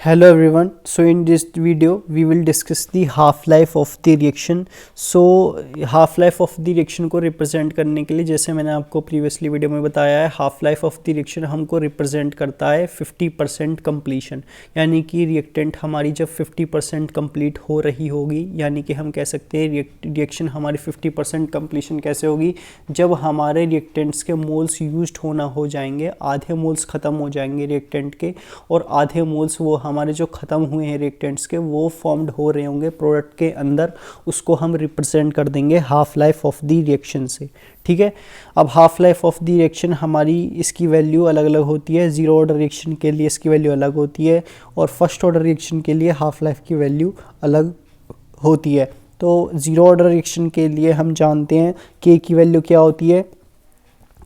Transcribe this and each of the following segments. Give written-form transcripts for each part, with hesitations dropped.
Hello everyone. So in this video we will discuss the half life of the reaction. So half life of the reaction को represent करने के लिए जैसे मैंने आपको previously video में बताया है, half life of the reaction हमको रिप्रेजेंट करता है 50% कंप्लीशन, यानी कि रिएक्टेंट हमारी जब 50% कंप्लीट हो रही होगी, यानी कि हम कह सकते हैं रिएक्शन हमारी 50% कंप्लीशन कैसे होगी, जब हमारे रिएक्टेंट्स के मोल्स यूज्ड होना हो जाएंगे, आधे मोल्स ख़त्म हो जाएंगे रिएक्टेंट के और आधे मोल्स वो हमारे जो ख़त्म हुए हैं रिएक्टेंट्स के वो फॉर्म्ड हो रहे होंगे प्रोडक्ट के अंदर, उसको हम रिप्रेजेंट कर देंगे half life of the reaction से। ठीक है, अब half life of the reaction हमारी इसकी वैल्यू अलग अलग होती है। ज़ीरो ऑर्डर रिएक्शन के लिए इसकी वैल्यू अलग होती है और फर्स्ट ऑर्डर रिएक्शन के लिए हाफ लाइफ की वैल्यू अलग होती है। तो ज़ीरो ऑर्डर रिएक्शन के लिए हम जानते हैं के की वैल्यू क्या होती है,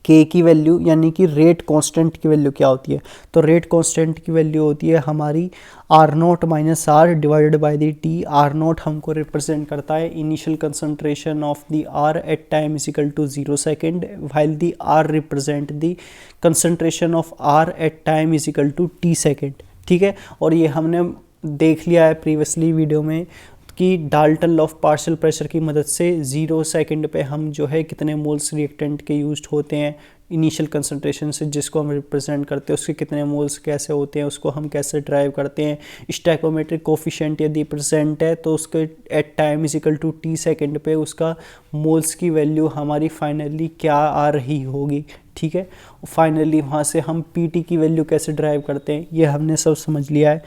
के की वैल्यू यानी कि रेट कांस्टेंट की वैल्यू क्या होती है। तो रेट कांस्टेंट की वैल्यू होती है हमारी r naught minus r divided by the t. R naught हमको रिप्रेजेंट करता है initial concentration of the r at time is equal to 0 second, while the r represent the concentration of r at time is equal to t second. ठीक है, और ये हमने देख लिया है प्रीवियसली वीडियो में कि Dalton law of partial pressure की मदद से 0 सेकंड पे हम जो है कितने मोल्स रिएक्टेंट के यूज्ड होते हैं इनिशियल कंसंट्रेशन से, जिसको हम रिप्रेजेंट करते हैं उसके कितने मोल्स कैसे होते हैं उसको हम कैसे ड्राइव करते हैं। स्टैकोमेट्रिक कोफिशिएंट यदि प्रेजेंट है तो उसके at time is equal to t second पे उसका मोल्स की वैल्यू हमारी फाइनली क्या आ रही होगी। ठीक है, फाइनली वहाँ से हम पीटी की वैल्यू कैसे ड्राइव करते हैं ये हमने सब समझ लिया है।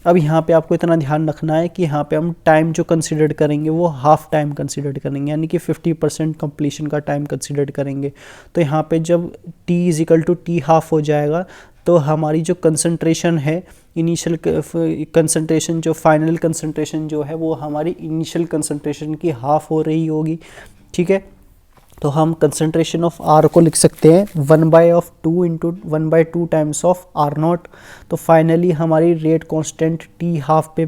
अब यहाँ पे आपको इतना ध्यान रखना है कि यहाँ पे हम टाइम जो कंसिडर करेंगे वो हाफ टाइम कंसिडर करेंगे, यानी कि 50% कंप्लीशन का टाइम कंसिडर करेंगे। तो यहाँ पे जब t is equal to t half हो जाएगा तो हमारी जो कंसंट्रेशन है इनिशियल कंसंट्रेशन, जो फाइनल कंसंट्रेशन जो है वो हमारी इनिशियल कंसंट्रेशन की हाफ हो रही होगी। ठीक है, तो हम कंसंट्रेशन ऑफ आर को लिख सकते हैं 1/2 into 1/2 times of r naught. तो फाइनली हमारी रेट कांस्टेंट टी हाफ पे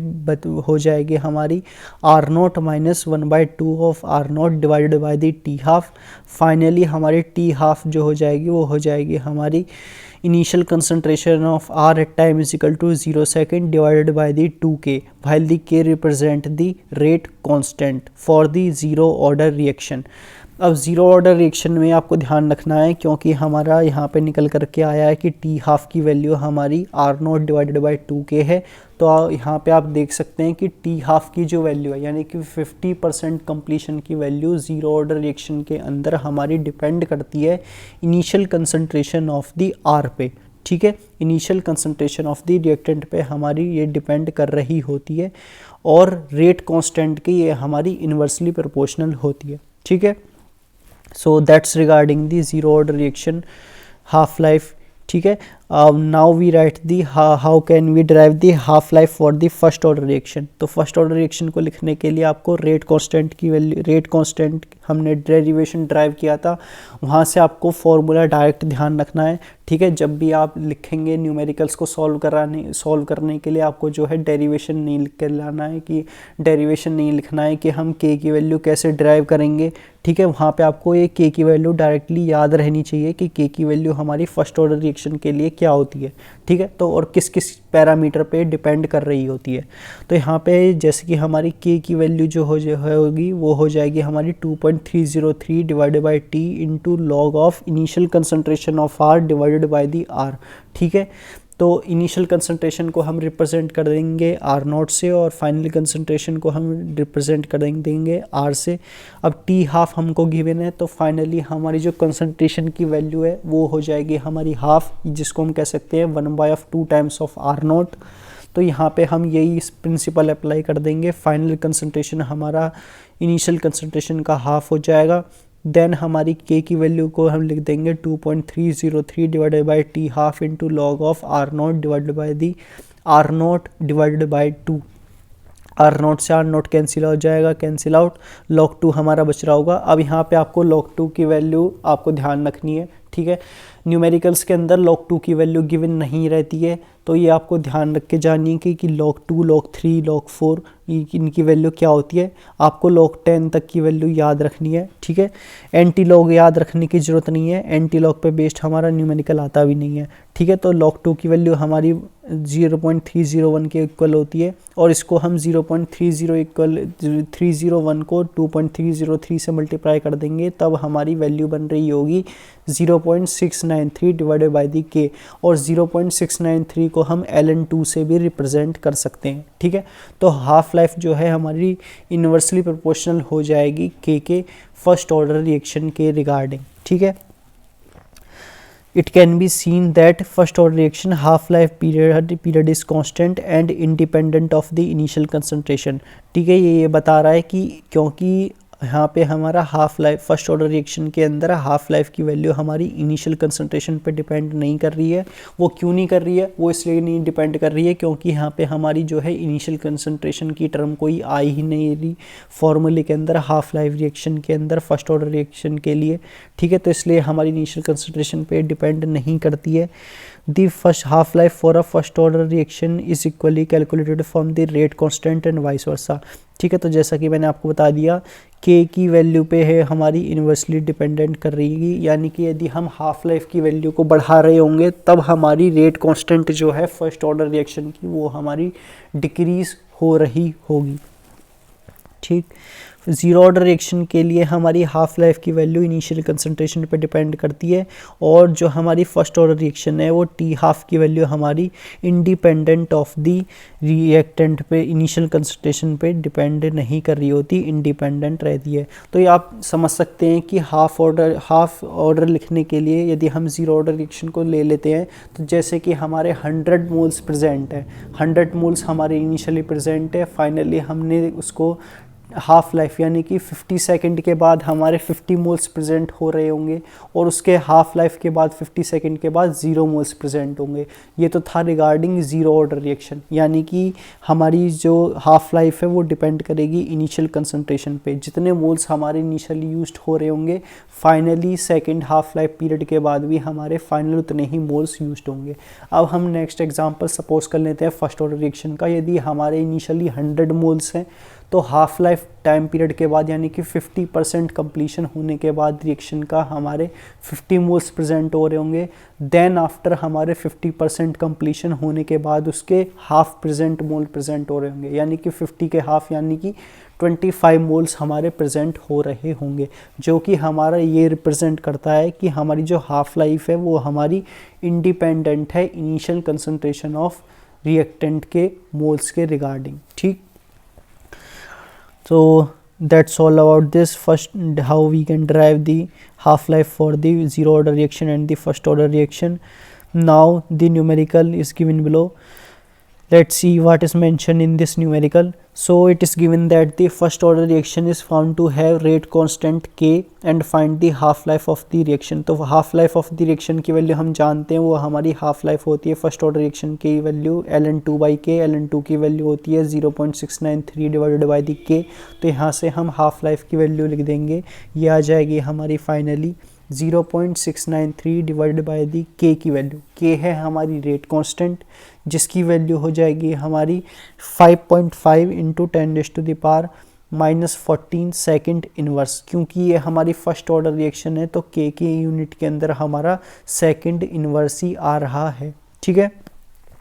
हो जाएगी हमारी r naught minus 1/2 of r naught divided by the t half. Finally हमारी टी हाफ जो हो जाएगी वो हो जाएगी हमारी initial concentration of r at time is equal to 0 second divided by the 2k, while the k represent the rate constant for the zero order reaction. अब zero order reaction में आपको ध्यान रखना है क्योंकि हमारा यहाँ पे निकल करके आया है कि टी हाफ की वैल्यू हमारी r naught divided by 2k है। तो यहाँ पे आप देख सकते हैं कि टी हाफ की जो वैल्यू है यानी कि 50% कंप्लीशन की वैल्यू ज़ीरो ऑर्डर रिएक्शन के अंदर हमारी डिपेंड करती है initial concentration of the r पे। ठीक है, initial concentration of the reactant पे हमारी ये डिपेंड कर रही होती है और रेट कांस्टेंट की ये हमारी इन्वर्सली प्रोपोर्शनल होती है। ठीक है, so that's regarding the zero order reaction half life. ठीक है, now we write the how can we derive the half life for the first order reaction. तो फर्स्ट ऑर्डर रिएक्शन को लिखने के लिए आपको रेट कांस्टेंट की वैल्यू, रेट कांस्टेंट हमने डेरिवेशन ड्राइव किया था वहाँ से आपको फॉर्मूला डायरेक्ट ध्यान रखना है। ठीक है, जब भी आप लिखेंगे न्यूमेरिकल्स को सॉल्व करने के लिए आपको जो है डेरिवेशन नहीं लिख कर लाना है, कि डेरिवेशन नहीं लिखना है कि हम के की वैल्यू कैसे ड्राइव करेंगे। ठीक है, वहाँ पे आपको ये के की वैल्यू डायरेक्टली याद रहनी चाहिए कि के की वैल्यू हमारी फर्स्ट ऑर्डर रिएक्शन के लिए क्या होती है। ठीक है, तो और किस किस पैरामीटर पे डिपेंड कर रही होती है। तो यहाँ पे जैसे कि हमारी के की वैल्यू जो होगी वो हो जाएगी हमारी 2.303 divided by t into log of initial concentration of r divided by the r. ठीक है, तो इनिशियल कंसंट्रेशन को हम रिप्रेजेंट कर देंगे आर नॉट से और फाइनल कंसंट्रेशन को हम रिप्रेजेंट कर देंगे आर से। अब टी हाफ हमको गिवन है तो फाइनली हमारी जो कंसंट्रेशन की वैल्यू है वो हो जाएगी हमारी हाफ, जिसको हम कह सकते हैं 1/2 टाइम्स ऑफ आर नॉट। तो यहाँ पे हम यही प्रिंसिपल अप्लाई कर देंगे, फाइनल कंसंट्रेशन हमारा इनिशियल कंसंट्रेशन का हाफ हो जाएगा। देन हमारी के की वैल्यू को हम लिख देंगे 2.303 divided by t half into log of r naught divided by the r naught divided by 2। R naught से आर नॉट कैंसिल हो जाएगा, कैंसिल आउट, लॉग 2 हमारा बच रहा होगा। अब यहाँ पे आपको लॉग 2 की वैल्यू आपको ध्यान रखनी है। ठीक है, न्यूमेरिकल्स के अंदर log 2 की वैल्यू गिवन नहीं रहती है, तो ये आपको ध्यान रख के जानिए कि log 2, log 3, log 4 इनकी वैल्यू क्या होती है, आपको log 10 तक की वैल्यू याद रखनी है, ठीक है। एंटी लॉग याद रखने की ज़रूरत नहीं है, एंटी लॉग पे बेस्ड हमारा न्यूमेरिकल आता भी नहीं है, ठीक है। तो log 2 की वैल्यू हमारी 0.301 के इक्वल होती है, और इसको हम 301 को 2.303 से मल्टीप्लाई कर देंगे, तब हमारी वैल्यू बन रही होगी 0.693 डिवाइडेड बाई दी के, और 0.693 को हम ln2 से भी रिप्रेजेंट कर सकते हैं, ठीक है। तो हाफ लाइफ जो है हमारी इन्वर्सली प्रोपोर्शनल हो जाएगी के फर्स्ट ऑर्डर रिएक्शन के रिगार्डिंग, ठीक है। It can be seen that first order reaction half life period is constant and independent of the initial concentration, ठीक है। ये बता रहा है कि क्योंकि यहाँ पे हमारा half life first order reaction के अंदर हाफ लाइफ की वैल्यू हमारी इनिशियल कंसंट्रेशन पे डिपेंड नहीं कर रही है। वो क्यों नहीं कर रही है, वो इसलिए नहीं डिपेंड कर रही है क्योंकि यहाँ पे हमारी जो है इनिशियल कंसंट्रेशन की टर्म कोई आई ही नहीं रही फॉर्मूले के अंदर हाफ लाइफ रिएक्शन के अंदर फर्स्ट ऑर्डर रिएक्शन के लिए, ठीक है। तो इसलिए हमारी इनिशियल कंसंट्रेशन पे डिपेंड नहीं करती है। The first half life for a first order reaction is equally calculated from the rate constant and vice versa, ठीक है। तो जैसा कि मैंने आपको बता दिया k की वैल्यू पे है हमारी इन्वर्सली डिपेंडेंट कर रही है, यानी कि यदि हम हाफ लाइफ की वैल्यू को बढ़ा रहे होंगे तब हमारी रेट कांस्टेंट जो है फर्स्ट ऑर्डर रिएक्शन की वो हमारी डिक्रीज हो रही होगी, ठीक। ज़ीरो ऑर्डर रिएक्शन के लिए हमारी हाफ लाइफ की वैल्यू इनिशियल कंसंट्रेशन पे डिपेंड करती है, और जो हमारी फर्स्ट ऑर्डर रिएक्शन है वो टी हाफ की वैल्यू हमारी इंडिपेंडेंट ऑफ द रिएक्टेंट पे इनिशियल कंसंट्रेशन पे डिपेंड नहीं कर रही होती, इंडिपेंडेंट रहती है। तो ये आप समझ सकते हैं कि हाफ ऑर्डर लिखने के लिए यदि हम ज़ीरो ऑर्डर रिएक्शन को ले लेते हैं, तो जैसे कि हमारे 100 मोल्स प्रेजेंट है, 100 मोल्स हमारे इनिशियली प्रेजेंट है, फाइनली हमने उसको हाफ लाइफ यानी कि 50 सेकंड के बाद हमारे 50 मोल्स प्रेजेंट हो रहे होंगे, और उसके हाफ लाइफ के बाद 50 सेकंड के बाद 0 मोल्स प्रेजेंट होंगे। ये तो था रिगार्डिंग ज़ीरो ऑर्डर रिएक्शन, यानी कि हमारी जो हाफ लाइफ है वो डिपेंड करेगी इनिशियल कंसंट्रेशन पे। जितने मोल्स हमारे इनिशियली यूज्ड हो रहे होंगे, finally second half life period के बाद भी हमारे फाइनल उतने ही मोल्स यूज्ड होंगे। अब हम नेक्स्ट एग्जांपल सपोज कर लेते हैं फर्स्ट ऑर्डर रिएक्शन का। यदि हमारे इनिशियली 100 मोल्स हैं, तो हाफ लाइफ टाइम पीरियड के बाद यानी कि 50% कंप्लीशन होने के बाद रिएक्शन का हमारे 50 मोल्स प्रेजेंट हो रहे होंगे। देन आफ्टर हमारे 50% कंप्लीशन होने के बाद उसके हाफ मोल प्रेजेंट हो रहे होंगे, यानी कि 50 के हाफ यानी कि 25 मोल्स हमारे प्रेजेंट हो रहे होंगे, जो कि हमारा ये रिप्रेजेंट करता है कि हमारी जो हाफ लाइफ है वो हमारी इंडिपेंडेंट है इनिशियल कंसंट्रेशन ऑफ रिएक्टेंट के मोल्स के रिगार्डिंग, ठीक। So that's all about this. First, how we can derive the half life for the zero order reaction and the first order reaction. Now the numerical is given below. Let's see what is mentioned in this numerical. So it is given that the first order reaction is found to have rate constant k and find the half life of the reaction. तो half life of the reaction की value हम जानते हैं, वो हमारी half life होती है first order reaction की वैल्यू ln2/k, ln2 की वैल्यू होती है 0.693 डिवाइडेड बाई दी k। तो यहाँ से हम हाफ लाइफ की वैल्यू लिख देंगे, ये आ जाएगी हमारी finally 0.693 divided by the k की वैल्यू। k है हमारी रेट कांस्टेंट, जिसकी वैल्यू हो जाएगी हमारी 5.5 इंटू 10⁻⁻14 सेकेंड इनवर्स। क्योंकि ये हमारी फर्स्ट ऑर्डर रिएक्शन है तो k की यूनिट के अंदर हमारा सेकेंड इनवर्स ही आ रहा है, ठीक है।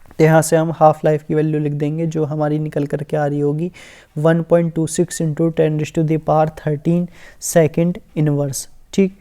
तो यहाँ से हम हाफ लाइफ की वैल्यू लिख देंगे जो हमारी निकल करके आ रही होगी 1.26 इंटू 10⁻13 सेकेंड इनवर्स, ठीक।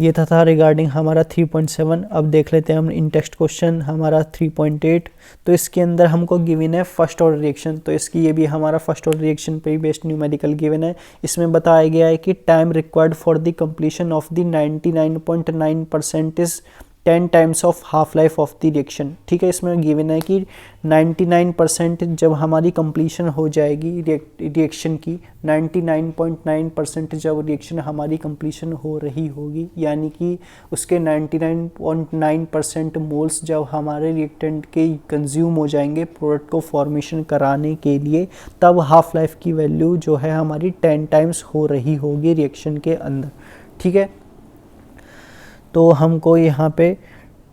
ये था रिगार्डिंग हमारा 3.7। अब देख लेते हैं हम इन टेक्स्ट क्वेश्चन हमारा 3.8। तो इसके अंदर हमको गिवन है फर्स्ट ऑर्डर रिएक्शन, तो इसकी ये भी हमारा फर्स्ट ऑर्डर रिएक्शन पे ही बेस्ड न्यूमेरिकल गिवन है। इसमें बताया गया है कि time required for the completion of the 99.9% is 10 times of half life of the reaction, ठीक है। इसमें गिवन है कि 99% जब हमारी कंप्लीशन हो जाएगी रिएक्शन की, 99.9% जब रिएक्शन हमारी कंप्लीशन हो रही होगी, यानी कि उसके 99.9% मोल्स जब हमारे रिएक्टेंट के कंज्यूम हो जाएंगे प्रोडक्ट को फॉर्मेशन कराने के लिए, तब हाफ लाइफ की वैल्यू जो है हमारी 10 टाइम्स हो रही होगी रिएक्शन के अंदर, ठीक है। तो हमको यहाँ पे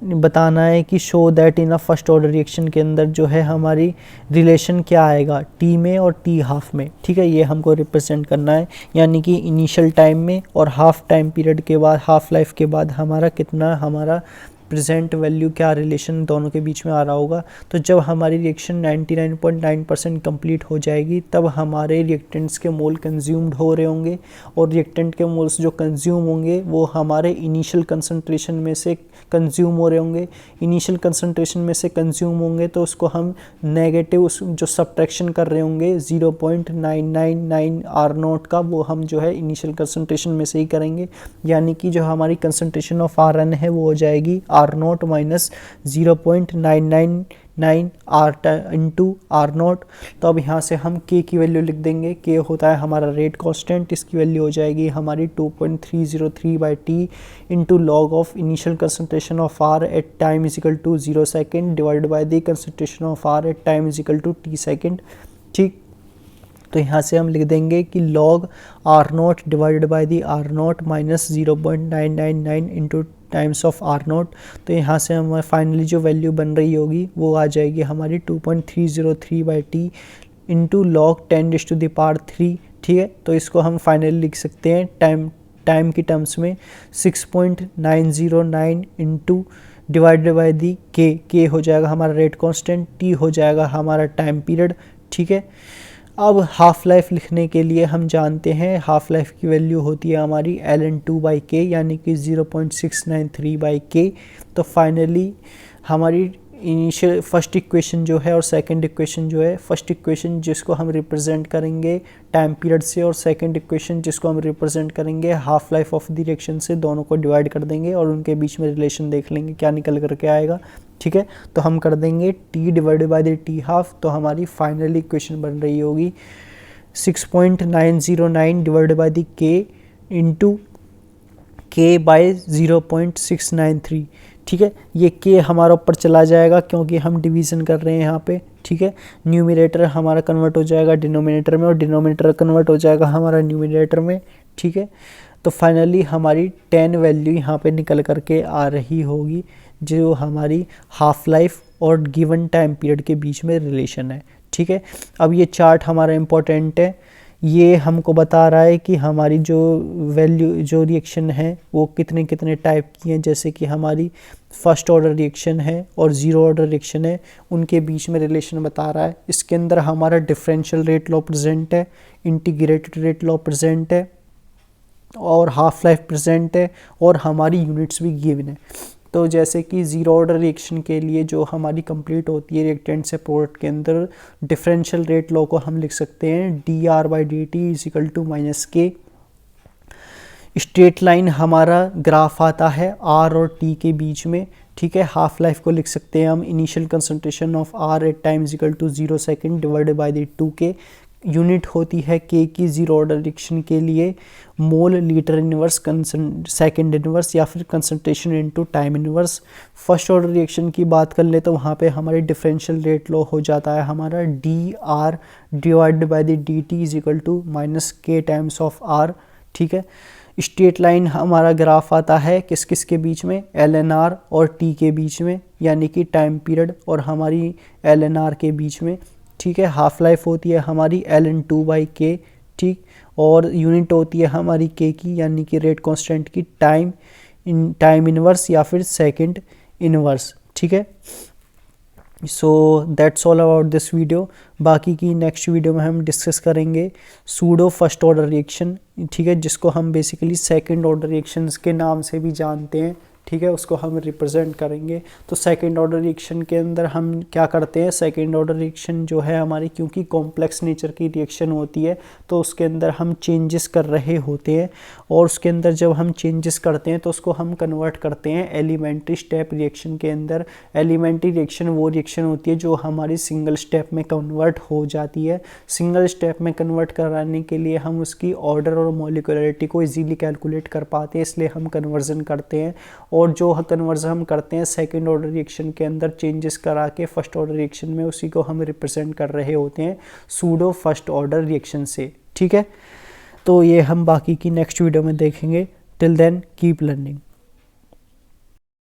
बताना है कि show that in a first order reaction के अंदर जो है हमारी रिलेशन क्या आएगा टी में और टी हाफ में, ठीक है, ये हमको रिप्रेजेंट करना है, यानी कि इनिशियल टाइम में और हाफ टाइम पीरियड के बाद, हाफ लाइफ के बाद हमारा कितना, हमारा प्रेजेंट वैल्यू क्या रिलेशन दोनों के बीच में आ रहा होगा। तो जब हमारी रिएक्शन 99.9% कंप्लीट हो जाएगी तब हमारे रिएक्टेंट्स के मोल कंज्यूम्ड हो रहे होंगे, और रिएक्टेंट के मोल्स जो कंज्यूम होंगे वो हमारे इनिशियल कंसंट्रेशन में से कंज्यूम हो रहे होंगे। इनिशियल कंसंट्रेशन में से कंज्यूम होंगे तो उसको हम नेगेटिव जो सब्ट्रैक्शन कर रहे होंगे 0.999 R0 का, वो हम जो है इनिशियल कंसंट्रेशन में से ही करेंगे, यानी कि जो हमारी कंसंट्रेशन ऑफ Rn है वो हो जाएगी R0 माइनस 0.999 इंटू R0। तो अब यहाँ से हम K की वैल्यू लिख देंगे। K होता है हमारा रेट कांस्टेंट, इसकी वैल्यू हो जाएगी हमारी 2.303/T into log of initial concentration of R at time is equal to 0 second divide by the concentration of R at time is equal to T second, ठीक। तो यहाँ से हम लिख देंगे कि log R0 divided by the R0 minus 0.999 into times of R0। तो यहाँ से हमारे फाइनली जो वैल्यू बन रही होगी वो आ जाएगी हमारी 2.303/T इंटू लॉग 10⁻³ ठीक है। तो इसको हम फाइनली लिख सकते हैं टाइम की टर्म्स में 6.909 इंटू डिवाइडेड बाय दी के हो जाएगा हमारा रेट कांस्टेंट, टी हो जाएगा हमारा टाइम पीरियड, ठीक है। अब हाफ लाइफ लिखने के लिए हम जानते हैं हाफ लाइफ की वैल्यू होती है हमारी ln2/k यानी कि 0.693/k। तो फाइनली हमारी इनिशियल फर्स्ट इक्वेशन जो है और सेकंड इक्वेशन जो है, फर्स्ट इक्वेशन जिसको हम रिप्रेजेंट करेंगे टाइम पीरियड से और सेकंड इक्वेशन जिसको हम रिप्रेजेंट करेंगे half life of the reaction से, दोनों को डिवाइड कर देंगे और उनके बीच में रिलेशन देख लेंगे क्या निकल करके आएगा, ठीक है। तो हम कर देंगे t divided by the t half. तो हमारी फाइनल इक्वेशन बन रही होगी 6.909 divided by the k into k by 0.693, ठीक है। ये k हमारा ऊपर चला जाएगा क्योंकि हम डिवीज़न कर रहे हैं यहाँ पे, ठीक है। न्यूमरेटर हमारा कन्वर्ट हो जाएगा डिनोमिनेटर में और डिनोमिनेटर कन्वर्ट हो जाएगा हमारा न्यूमरेटर में, ठीक है। तो फाइनली हमारी 10 वैल्यू यहाँ पे निकल करके आ रही होगी जो हमारी हाफ लाइफ और गिवन टाइम पीरियड के बीच में रिलेशन है, ठीक है। अब ये चार्ट हमारा इम्पोर्टेंट है, ये हमको बता रहा है कि हमारी जो वैल्यू जो रिएक्शन है वो कितने कितने टाइप की हैं, जैसे कि हमारी फर्स्ट ऑर्डर रिएक्शन है और ज़ीरो ऑर्डर रिएक्शन है, उनके बीच में रिलेशन बता रहा है। इसके अंदर हमारा डिफरेंशियल रेट लॉ प्रेजेंट है, इंटीग्रेटेड रेट लॉ प्रेजेंट है और हाफ लाइफ प्रेजेंट है और हमारी यूनिट्स भी गिवन है। तो जैसे कि ज़ीरो ऑर्डर रिएक्शन के लिए जो हमारी कंप्लीट होती है रिएक्टेंट से प्रोडक्ट के अंदर, डिफरेंशियल रेट लॉ को हम लिख सकते हैं dr/dt is equal to -k। Straight line हमारा ग्राफ आता है r और t के बीच में, ठीक है। हाफ लाइफ को लिख सकते हैं हम initial concentration of r at time is equal to 0 second divided by the 2k। Unit होती है k की ज़ीरो ऑर्डर रिएक्शन के लिए mole litre inverse second inverse या फिर concentration into time inverse. First order reaction की बात कर ले तो वहाँ पे हमारी डिफरेंशियल रेट लॉ हो जाता है हमारा dr divided by the dt is equal to -k times of r, ठीक है। स्ट्रेट लाइन हमारा ग्राफ आता है किस किस के बीच में, lnr और t के बीच में, यानी कि टाइम पीरियड और हमारी lnr के बीच में, ठीक है। हाफ लाइफ होती है हमारी ln2/k, ठीक, और यूनिट होती है हमारी k की यानी कि रेट कांस्टेंट की टाइम इनवर्स या फिर सेकंड इनवर्स, ठीक है। So that's all about this video. बाकी की नेक्स्ट वीडियो में हम डिस्कस करेंगे सूडो फर्स्ट ऑर्डर रिएक्शन, ठीक है, जिसको हम बेसिकली सेकंड ऑर्डर रिएक्शंस के नाम से भी जानते हैं, ठीक है, उसको हम रिप्रेजेंट करेंगे। तो सेकंड ऑर्डर रिएक्शन के अंदर हम क्या करते हैं, सेकंड ऑर्डर रिएक्शन जो है हमारी क्योंकि कॉम्प्लेक्स नेचर की रिएक्शन होती है तो उसके अंदर हम चेंजेस कर रहे होते हैं और उसके अंदर जब हम चेंजेस करते हैं तो उसको हम कन्वर्ट करते हैं एलिमेंट्री स्टेप रिएक्शन के अंदर। एलिमेंट्री रिएक्शन वो रिएक्शन होती है जो हमारी सिंगल स्टेप में कन्वर्ट हो जाती है। सिंगल स्टेप में कन्वर्ट कराने के लिए हम उसकी ऑर्डर और मॉलिक्यूलरिटी को इजीली कैलकुलेट कर पाते हैं, इसलिए हम कन्वर्जन करते हैं। और जो कन्वर्जन हम करते हैं सेकंड ऑर्डर रिएक्शन के अंदर चेंजेस करा के फर्स्ट ऑर्डर रिएक्शन में, उसी को हम रिप्रेजेंट कर रहे होते हैं सूडो फर्स्ट ऑर्डर रिएक्शन से, ठीक है। तो ये हम बाकी की नेक्स्ट वीडियो में देखेंगे। Till then keep learning.